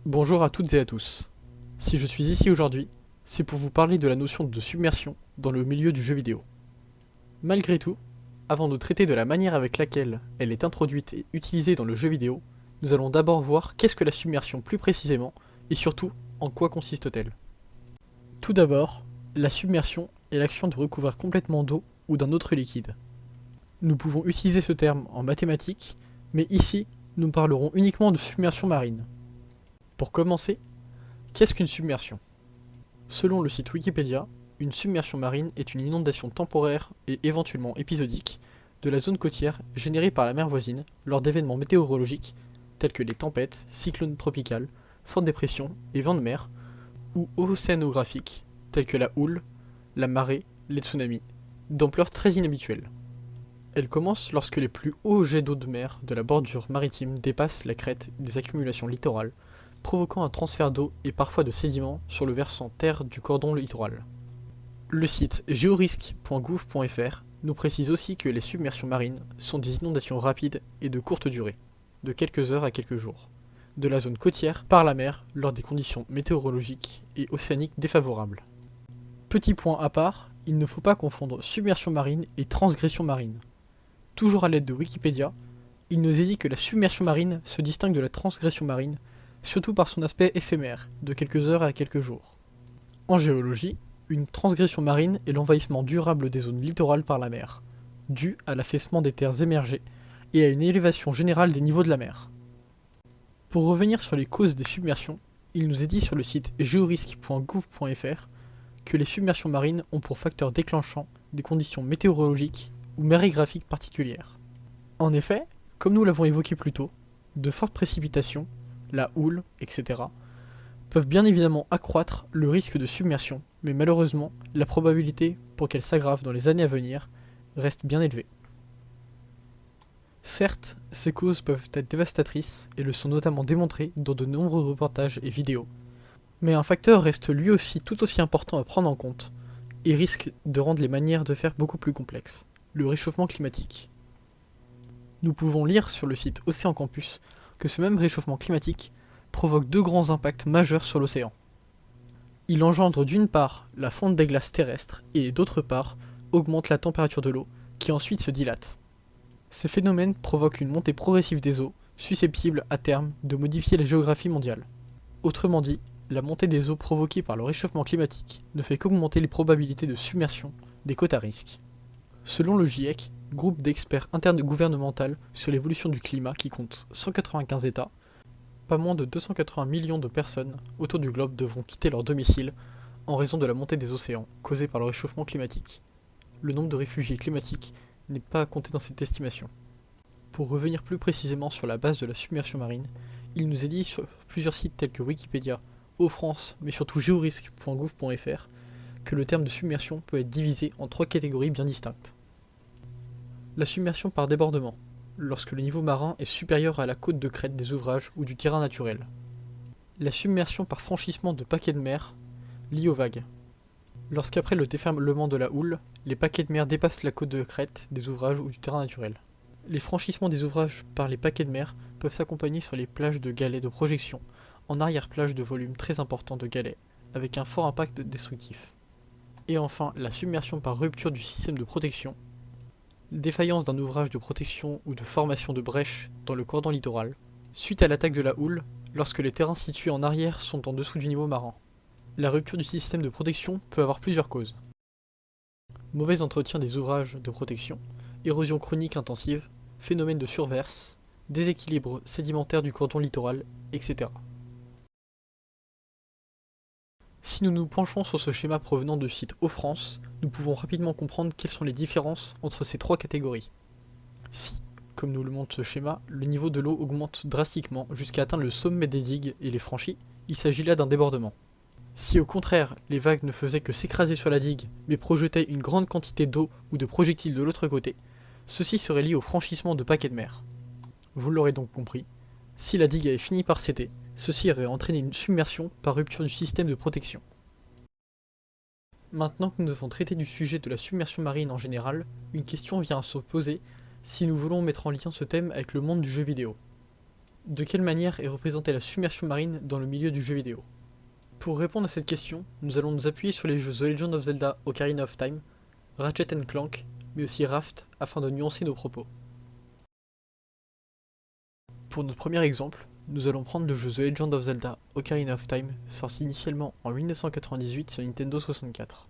Bonjour à toutes et à tous. Si je suis ici aujourd'hui, c'est pour vous parler de la notion de submersion dans le milieu du jeu vidéo. Malgré tout, avant de traiter de la manière avec laquelle elle est introduite et utilisée dans le jeu vidéo, nous allons d'abord voir qu'est-ce que la submersion plus précisément et surtout en quoi consiste-t-elle. Tout d'abord, la submersion est l'action de recouvrir complètement d'eau ou d'un autre liquide. Nous pouvons utiliser ce terme en mathématiques, mais ici, nous parlerons uniquement de submersion marine. Pour commencer, qu'est-ce qu'une submersion? Selon le site Wikipédia, une submersion marine est une inondation temporaire et éventuellement épisodique de la zone côtière générée par la mer voisine lors d'événements météorologiques tels que les tempêtes, cyclones tropicales, fortes dépressions et vents de mer, ou océanographiques tels que la houle, la marée, les tsunamis, d'ampleur très inhabituelle. Elle commence lorsque les plus hauts jets d'eau de mer de la bordure maritime dépassent la crête des accumulations littorales, provoquant un transfert d'eau et parfois de sédiments sur le versant terre du cordon littoral. Le site georisque.gouv.fr nous précise aussi que les submersions marines sont des inondations rapides et de courte durée, de quelques heures à quelques jours, de la zone côtière par la mer lors des conditions météorologiques et océaniques défavorables. Petit point à part, il ne faut pas confondre submersion marine et transgression marine. Toujours à l'aide de Wikipédia, il nous est dit que la submersion marine se distingue de la transgression marine, surtout par son aspect éphémère, de quelques heures à quelques jours. En géologie, une transgression marine est l'envahissement durable des zones littorales par la mer, dû à l'affaissement des terres émergées et à une élévation générale des niveaux de la mer. Pour revenir sur les causes des submersions, il nous est dit sur le site georisque.gouv.fr que les submersions marines ont pour facteur déclenchant des conditions météorologiques ou marégraphiques particulières. En effet, comme nous l'avons évoqué plus tôt, de fortes précipitations, la houle, etc., peuvent bien évidemment accroître le risque de submersion, mais malheureusement, la probabilité pour qu'elle s'aggrave dans les années à venir reste bien élevée. Certes, ces causes peuvent être dévastatrices et le sont notamment démontrées dans de nombreux reportages et vidéos, mais un facteur reste lui aussi tout aussi important à prendre en compte et risque de rendre les manières de faire beaucoup plus complexes, le réchauffement climatique. Nous pouvons lire sur le site Océan Campus que ce même réchauffement climatique provoque deux grands impacts majeurs sur l'océan. Il engendre d'une part la fonte des glaces terrestres et d'autre part augmente la température de l'eau qui ensuite se dilate. Ces phénomènes provoquent une montée progressive des eaux, susceptible à terme de modifier la géographie mondiale. Autrement dit, la montée des eaux provoquée par le réchauffement climatique ne fait qu'augmenter les probabilités de submersion des côtes à risque. Selon le GIEC, groupe d'experts intergouvernemental sur l'évolution du climat qui compte 195 États, pas moins de 280 millions de personnes autour du globe devront quitter leur domicile en raison de la montée des océans causée par le réchauffement climatique. Le nombre de réfugiés climatiques n'est pas compté dans cette estimation. Pour revenir plus précisément sur la base de la submersion marine, il nous est dit sur plusieurs sites tels que Wikipédia, O-France, mais surtout georisque.gouv.fr, que le terme de submersion peut être divisé en trois catégories bien distinctes. La submersion par débordement, lorsque le niveau marin est supérieur à la côte de crête des ouvrages ou du terrain naturel. La submersion par franchissement de paquets de mer, liée aux vagues. Lorsqu'après le déferlement de la houle, les paquets de mer dépassent la côte de crête des ouvrages ou du terrain naturel. Les franchissements des ouvrages par les paquets de mer peuvent s'accompagner sur les plages de galets de projection, en arrière-plage de volume très important de galets, avec un fort impact destructif. Et enfin, la submersion par rupture du système de protection, défaillance d'un ouvrage de protection ou de formation de brèche dans le cordon littoral, suite à l'attaque de la houle, lorsque les terrains situés en arrière sont en dessous du niveau marin. La rupture du système de protection peut avoir plusieurs causes. Mauvais entretien des ouvrages de protection, érosion chronique intensive, phénomène de surverse, déséquilibre sédimentaire du cordon littoral, etc. Si nous nous penchons sur ce schéma provenant du site O-France, nous pouvons rapidement comprendre quelles sont les différences entre ces trois catégories. Si, comme nous le montre ce schéma, le niveau de l'eau augmente drastiquement jusqu'à atteindre le sommet des digues et les franchit, il s'agit là d'un débordement. Si au contraire, les vagues ne faisaient que s'écraser sur la digue, mais projetaient une grande quantité d'eau ou de projectiles de l'autre côté, ceci serait lié au franchissement de paquets de mer. Vous l'aurez donc compris, si la digue avait fini par céder, ceci aurait entraîné une submersion par rupture du système de protection. Maintenant que nous avons traité du sujet de la submersion marine en général, une question vient à se poser si nous voulons mettre en lien ce thème avec le monde du jeu vidéo. De quelle manière est représentée la submersion marine dans le milieu du jeu vidéo? Pour répondre à cette question, nous allons nous appuyer sur les jeux The Legend of Zelda Ocarina of Time, Ratchet Clank, mais aussi Raft afin de nuancer nos propos. Pour notre premier exemple, nous allons prendre le jeu The Legend of Zelda Ocarina of Time, sorti initialement en 1998 sur Nintendo 64.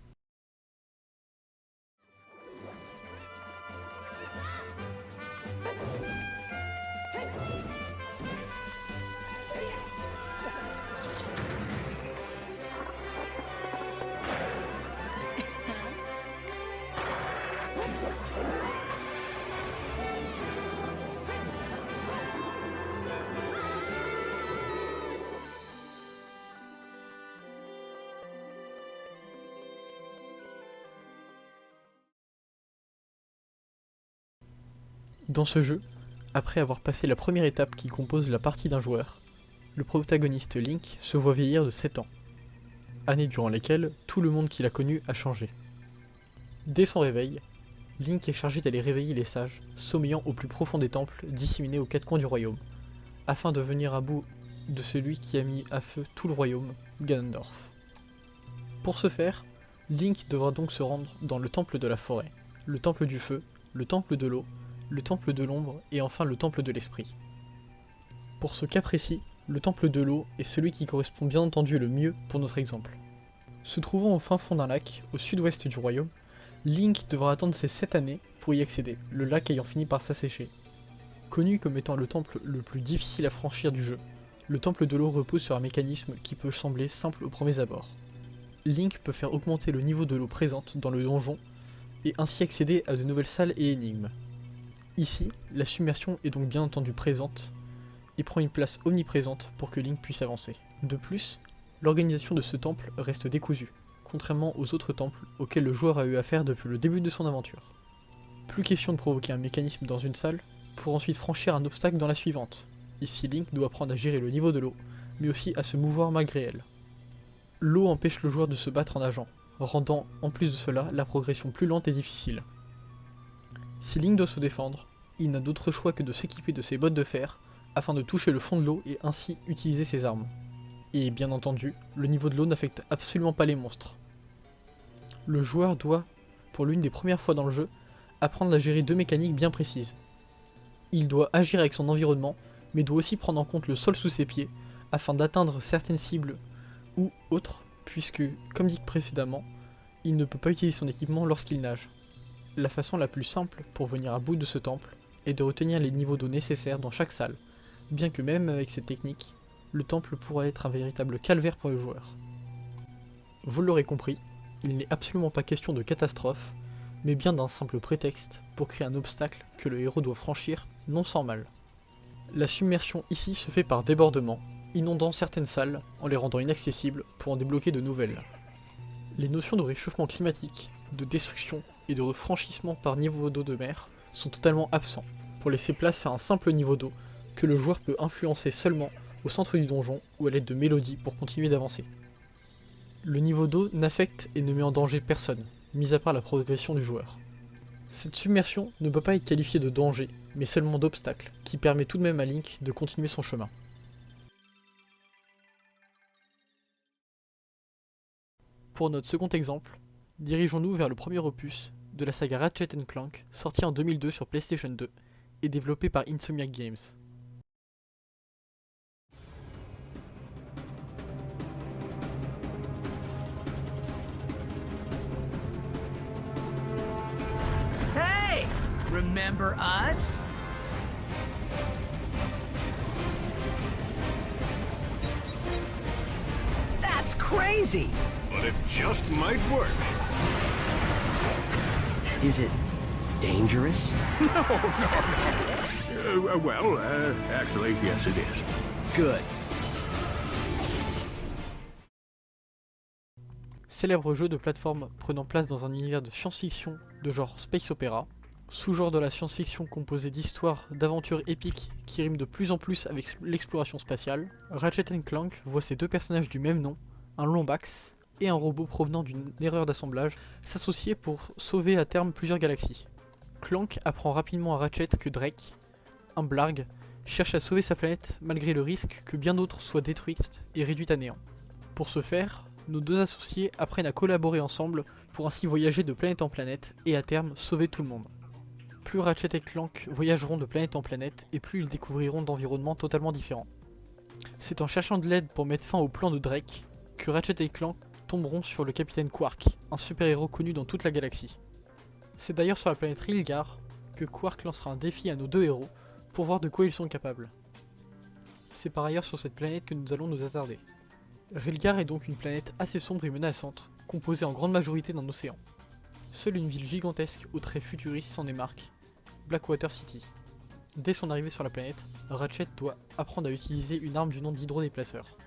Dans ce jeu, après avoir passé la première étape qui compose la partie d'un joueur, le protagoniste Link se voit vieillir de 7 ans, années durant lesquelles tout le monde qu'il a connu a changé. Dès son réveil, Link est chargé d'aller réveiller les sages, sommeillant au plus profond des temples disséminés aux 4 coins du royaume, afin de venir à bout de celui qui a mis à feu tout le royaume, Ganondorf. Pour ce faire, Link devra donc se rendre dans le temple de la forêt, le temple du feu, le temple de l'eau, le temple de l'ombre et enfin le temple de l'esprit. Pour ce cas précis, le temple de l'eau est celui qui correspond bien entendu le mieux pour notre exemple. Se trouvant au fin fond d'un lac, au sud-ouest du royaume, Link devra attendre ses 7 années pour y accéder, le lac ayant fini par s'assécher. Connu comme étant le temple le plus difficile à franchir du jeu, le temple de l'eau repose sur un mécanisme qui peut sembler simple aux premiers abords. Link peut faire augmenter le niveau de l'eau présente dans le donjon et ainsi accéder à de nouvelles salles et énigmes. Ici, la submersion est donc bien entendu présente et prend une place omniprésente pour que Link puisse avancer. De plus, l'organisation de ce temple reste décousue, contrairement aux autres temples auxquels le joueur a eu affaire depuis le début de son aventure. Plus question de provoquer un mécanisme dans une salle pour ensuite franchir un obstacle dans la suivante. Ici, Link doit apprendre à gérer le niveau de l'eau, mais aussi à se mouvoir malgré elle. L'eau empêche le joueur de se battre en nageant, rendant en plus de cela la progression plus lente et difficile. Si Link doit se défendre, il n'a d'autre choix que de s'équiper de ses bottes de fer afin de toucher le fond de l'eau et ainsi utiliser ses armes. Et bien entendu, le niveau de l'eau n'affecte absolument pas les monstres. Le joueur doit, pour l'une des premières fois dans le jeu, apprendre à gérer 2 mécaniques bien précises. Il doit agir avec son environnement, mais doit aussi prendre en compte le sol sous ses pieds afin d'atteindre certaines cibles ou autres, puisque, comme dit précédemment, il ne peut pas utiliser son équipement lorsqu'il nage. La façon la plus simple pour venir à bout de ce temple est de retenir les niveaux d'eau nécessaires dans chaque salle, bien que même avec cette technique, le temple pourra être un véritable calvaire pour le joueur. Vous l'aurez compris, il n'est absolument pas question de catastrophe, mais bien d'un simple prétexte pour créer un obstacle que le héros doit franchir, non sans mal. La submersion ici se fait par débordement, inondant certaines salles en les rendant inaccessibles pour en débloquer de nouvelles. Les notions de réchauffement climatique, de destruction et de franchissement par niveau d'eau de mer sont totalement absents, pour laisser place à un simple niveau d'eau que le joueur peut influencer seulement au centre du donjon ou à l'aide de mélodies pour continuer d'avancer. Le niveau d'eau n'affecte et ne met en danger personne, mis à part la progression du joueur. Cette submersion ne peut pas être qualifiée de danger, mais seulement d'obstacle, qui permet tout de même à Link de continuer son chemin. Pour notre second exemple, dirigeons-nous vers le premier opus de la saga Ratchet Clank, sorti en 2002 sur PlayStation 2 et développé par Insomniac Games. Hey! Remember us? That's crazy! But it just might work. Is it dangerous? Actually, yes it is. Good. Célèbre jeu de plateforme prenant place dans un univers de science-fiction de genre space opera, sous-genre de la science-fiction composé d'histoires, d'aventures épiques qui riment de plus en plus avec l'exploration spatiale, Ratchet Clank voit ses 2 personnages du même nom, un Lombax et un robot provenant d'une erreur d'assemblage, s'associer pour sauver à terme plusieurs galaxies. Clank apprend rapidement à Ratchet que Drake, un Blarg, cherche à sauver sa planète malgré le risque que bien d'autres soient détruites et réduites à néant. Pour ce faire, nos deux associés apprennent à collaborer ensemble pour ainsi voyager de planète en planète et à terme sauver tout le monde. Plus Ratchet et Clank voyageront de planète en planète et plus ils découvriront d'environnements totalement différents. C'est en cherchant de l'aide pour mettre fin au plan de Drake que Ratchet et Clank tomberont sur le capitaine Quark, un super-héros connu dans toute la galaxie. C'est d'ailleurs sur la planète Rilgar que Quark lancera un défi à nos deux héros pour voir de quoi ils sont capables. C'est par ailleurs sur cette planète que nous allons nous attarder. Rilgar est donc une planète assez sombre et menaçante, composée en grande majorité d'un océan. Seule une ville gigantesque aux traits futuristes s'en démarque, Blackwater City. Dès son arrivée sur la planète, Ratchet doit apprendre à utiliser une arme du nom d'hydrodéplaceur.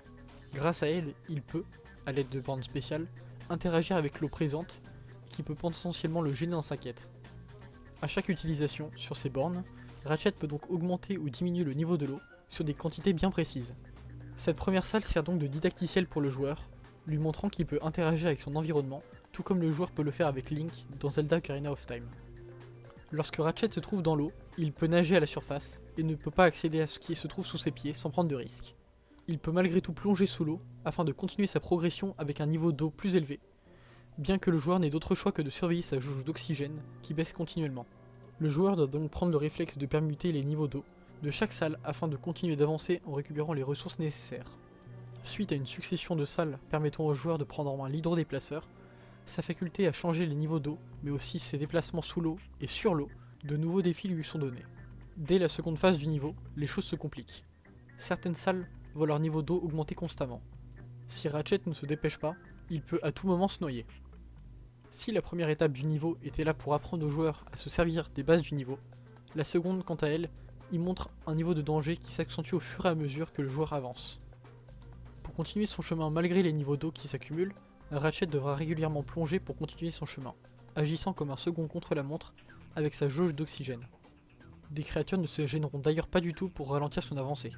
Grâce à elle, il peut, à l'aide de bornes spéciales, interagir avec l'eau présente, qui peut potentiellement le gêner dans sa quête. A chaque utilisation, sur ces bornes, Ratchet peut donc augmenter ou diminuer le niveau de l'eau sur des quantités bien précises. Cette première salle sert donc de didacticiel pour le joueur, lui montrant qu'il peut interagir avec son environnement, tout comme le joueur peut le faire avec Link dans Zelda Ocarina of Time. Lorsque Ratchet se trouve dans l'eau, il peut nager à la surface et ne peut pas accéder à ce qui se trouve sous ses pieds sans prendre de risques. Il peut malgré tout plonger sous l'eau afin de continuer sa progression avec un niveau d'eau plus élevé, bien que le joueur n'ait d'autre choix que de surveiller sa jauge d'oxygène qui baisse continuellement. Le joueur doit donc prendre le réflexe de permuter les niveaux d'eau de chaque salle afin de continuer d'avancer en récupérant les ressources nécessaires. Suite à une succession de salles permettant au joueur de prendre en main l'hydrodéplaceur, sa faculté à changer les niveaux d'eau, mais aussi ses déplacements sous l'eau et sur l'eau, de nouveaux défis lui sont donnés. Dès la seconde phase du niveau, les choses se compliquent. Certaines salles voient leur niveau d'eau augmenter constamment. Si Ratchet ne se dépêche pas, il peut à tout moment se noyer. Si la première étape du niveau était là pour apprendre aux joueurs à se servir des bases du niveau, la seconde, quant à elle, y montre un niveau de danger qui s'accentue au fur et à mesure que le joueur avance. Pour continuer son chemin malgré les niveaux d'eau qui s'accumulent, Ratchet devra régulièrement plonger pour continuer son chemin, agissant comme un second contre-la-montre avec sa jauge d'oxygène. Des créatures ne se gêneront d'ailleurs pas du tout pour ralentir son avancée.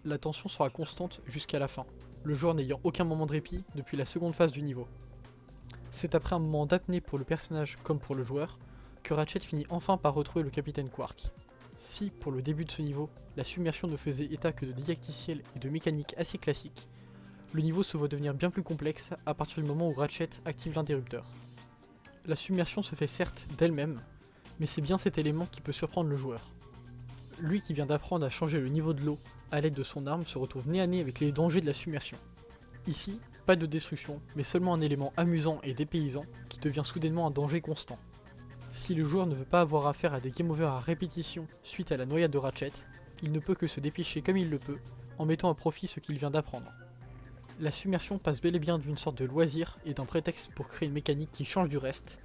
La tension sera constante jusqu'à la fin, le joueur n'ayant aucun moment de répit depuis la seconde phase du niveau. C'est après un moment d'apnée pour le personnage comme pour le joueur, que Ratchet finit enfin par retrouver le capitaine Quark. Si, pour le début de ce niveau, la submersion ne faisait état que de didacticiel et de mécanique assez classiques, le niveau se voit devenir bien plus complexe à partir du moment où Ratchet active l'interrupteur. La submersion se fait certes d'elle-même, mais c'est bien cet élément qui peut surprendre le joueur. Lui qui vient d'apprendre à changer le niveau de l'eau à l'aide de son arme se retrouve nez à nez avec les dangers de la submersion. Ici, pas de destruction, mais seulement un élément amusant et dépaysant qui devient soudainement un danger constant. Si le joueur ne veut pas avoir affaire à des game over à répétition suite à la noyade de Ratchet, il ne peut que se dépêcher comme il le peut, en mettant à profit ce qu'il vient d'apprendre. La submersion passe bel et bien d'une sorte de loisir et d'un prétexte pour créer une mécanique qui change du reste,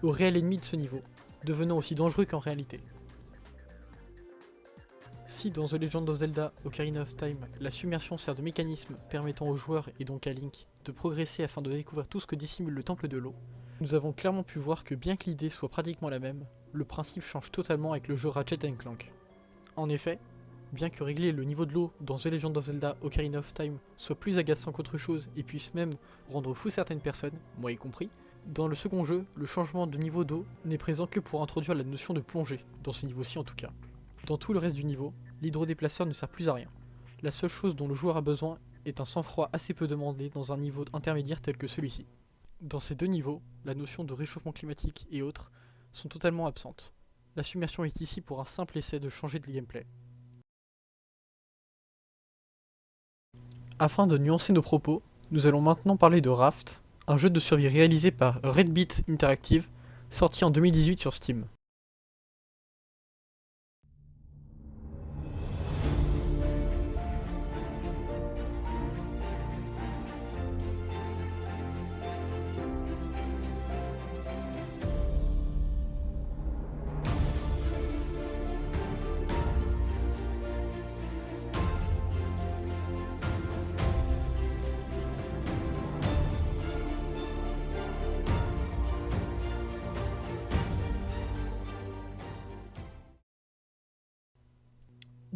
au réel ennemi de ce niveau, devenant aussi dangereux qu'en réalité. Si dans The Legend of Zelda Ocarina of Time, la submersion sert de mécanisme permettant aux joueurs et donc à Link de progresser afin de découvrir tout ce que dissimule le temple de l'eau, nous avons clairement pu voir que bien que l'idée soit pratiquement la même, le principe change totalement avec le jeu Ratchet & Clank. En effet, bien que régler le niveau de l'eau dans The Legend of Zelda Ocarina of Time soit plus agaçant qu'autre chose et puisse même rendre fou certaines personnes, moi y compris, dans le second jeu, le changement de niveau d'eau n'est présent que pour introduire la notion de plongée, dans ce niveau-ci en tout cas. Dans tout le reste du niveau, l'hydrodéplaceur ne sert plus à rien. La seule chose dont le joueur a besoin est un sang-froid assez peu demandé dans un niveau intermédiaire tel que celui-ci. Dans ces deux niveaux, la notion de réchauffement climatique et autres sont totalement absentes. La submersion est ici pour un simple essai de changer de gameplay. Afin de nuancer nos propos, nous allons maintenant parler de Raft, un jeu de survie réalisé par Red Beat Interactive, sorti en 2018 sur Steam.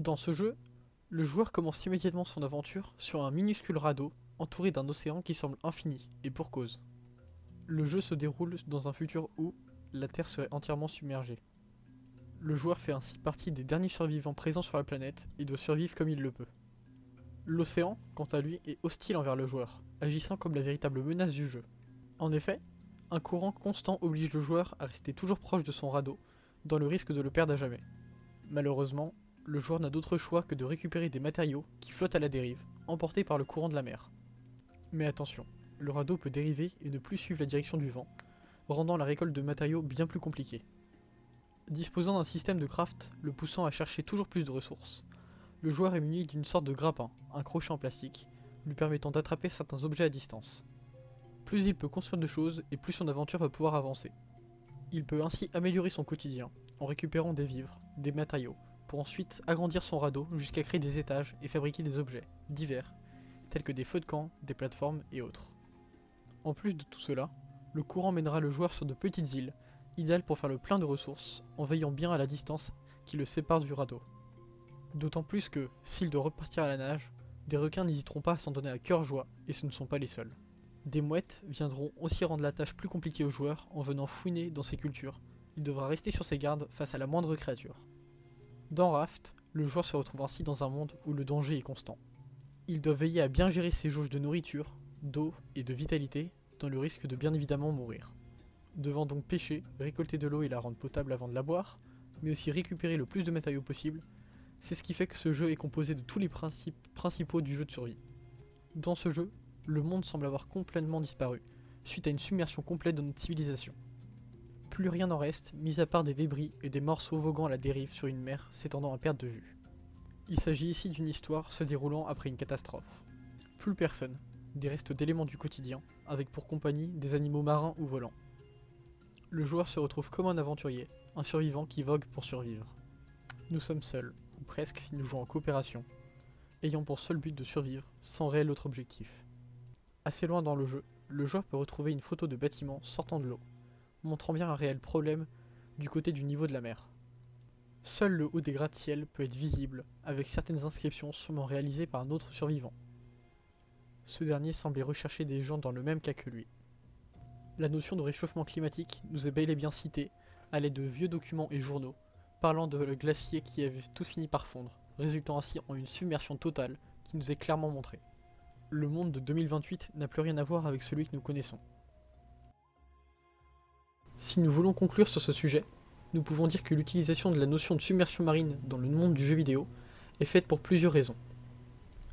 Dans ce jeu, le joueur commence immédiatement son aventure sur un minuscule radeau entouré d'un océan qui semble infini, et pour cause. Le jeu se déroule dans un futur où la Terre serait entièrement submergée. Le joueur fait ainsi partie des derniers survivants présents sur la planète et doit survivre comme il le peut. L'océan, quant à lui, est hostile envers le joueur, agissant comme la véritable menace du jeu. En effet, un courant constant oblige le joueur à rester toujours proche de son radeau, dans le risque de le perdre à jamais. Malheureusement, le joueur n'a d'autre choix que de récupérer des matériaux qui flottent à la dérive, emportés par le courant de la mer. Mais attention, le radeau peut dériver et ne plus suivre la direction du vent, rendant la récolte de matériaux bien plus compliquée. Disposant d'un système de craft le poussant à chercher toujours plus de ressources, le joueur est muni d'une sorte de grappin, un crochet en plastique, lui permettant d'attraper certains objets à distance. Plus il peut construire de choses et plus son aventure va pouvoir avancer. Il peut ainsi améliorer son quotidien en récupérant des vivres, des matériaux, pour ensuite agrandir son radeau jusqu'à créer des étages et fabriquer des objets divers, tels que des feux de camp, des plateformes et autres. En plus de tout cela, le courant mènera le joueur sur de petites îles, idéales pour faire le plein de ressources, en veillant bien à la distance qui le sépare du radeau. D'autant plus que, s'il doit repartir à la nage, des requins n'hésiteront pas à s'en donner à cœur joie, et ce ne sont pas les seuls. Des mouettes viendront aussi rendre la tâche plus compliquée au joueur en venant fouiner dans ses cultures. Il devra rester sur ses gardes face à la moindre créature. Dans Raft, le joueur se retrouve ainsi dans un monde où le danger est constant. Il doit veiller à bien gérer ses jauges de nourriture, d'eau et de vitalité, dans le risque de bien évidemment mourir. Devant donc pêcher, récolter de l'eau et la rendre potable avant de la boire, mais aussi récupérer le plus de matériaux possible, c'est ce qui fait que ce jeu est composé de tous les principes principaux du jeu de survie. Dans ce jeu, le monde semble avoir complètement disparu, suite à une submersion complète de notre civilisation. Plus rien n'en reste, mis à part des débris et des morceaux voguant à la dérive sur une mer s'étendant à perte de vue. Il s'agit ici d'une histoire se déroulant après une catastrophe. Plus personne, des restes d'éléments du quotidien, avec pour compagnie des animaux marins ou volants. Le joueur se retrouve comme un aventurier, un survivant qui vogue pour survivre. Nous sommes seuls, ou presque si nous jouons en coopération, ayant pour seul but de survivre, sans réel autre objectif. Assez loin dans le jeu, le joueur peut retrouver une photo de bâtiment sortant de l'eau, montrant bien un réel problème du côté du niveau de la mer. Seul le haut des gratte-ciel peut être visible, avec certaines inscriptions sûrement réalisées par un autre survivant. Ce dernier semblait rechercher des gens dans le même cas que lui. La notion de réchauffement climatique nous est bel et bien citée à l'aide de vieux documents et journaux, parlant de glaciers qui avaient tous fini par fondre, résultant ainsi en une submersion totale qui nous est clairement montrée. Le monde de 2028 n'a plus rien à voir avec celui que nous connaissons. Si nous voulons conclure sur ce sujet, nous pouvons dire que l'utilisation de la notion de submersion marine dans le monde du jeu vidéo est faite pour plusieurs raisons.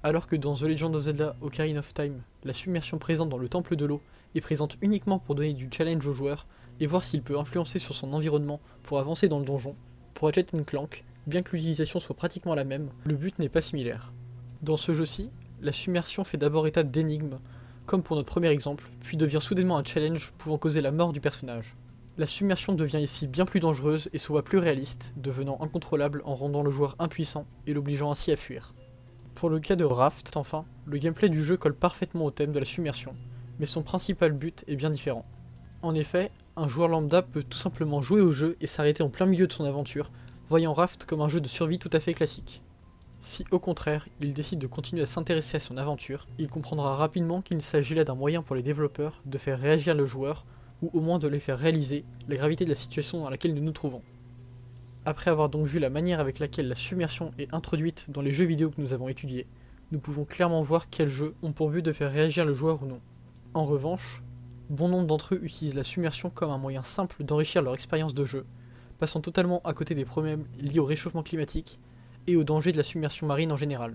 Alors que dans The Legend of Zelda Ocarina of Time, la submersion présente dans le temple de l'eau est présente uniquement pour donner du challenge au joueur et voir s'il peut influencer sur son environnement pour avancer dans le donjon, pour Ratchet & Clank, bien que l'utilisation soit pratiquement la même, le but n'est pas similaire. Dans ce jeu-ci, la submersion fait d'abord état d'énigme, comme pour notre premier exemple, puis devient soudainement un challenge pouvant causer la mort du personnage. La submersion devient ici bien plus dangereuse et se voit plus réaliste, devenant incontrôlable en rendant le joueur impuissant et l'obligeant ainsi à fuir. Pour le cas de Raft, enfin, le gameplay du jeu colle parfaitement au thème de la submersion, mais son principal but est bien différent. En effet, un joueur lambda peut tout simplement jouer au jeu et s'arrêter en plein milieu de son aventure, voyant Raft comme un jeu de survie tout à fait classique. Si au contraire, il décide de continuer à s'intéresser à son aventure, il comprendra rapidement qu'il s'agit là d'un moyen pour les développeurs de faire réagir le joueur, ou au moins de les faire réaliser la gravité de la situation dans laquelle nous nous trouvons. Après avoir donc vu la manière avec laquelle la submersion est introduite dans les jeux vidéo que nous avons étudiés, nous pouvons clairement voir quels jeux ont pour but de faire réagir le joueur ou non. En revanche, bon nombre d'entre eux utilisent la submersion comme un moyen simple d'enrichir leur expérience de jeu, passant totalement à côté des problèmes liés au réchauffement climatique et au danger de la submersion marine en général.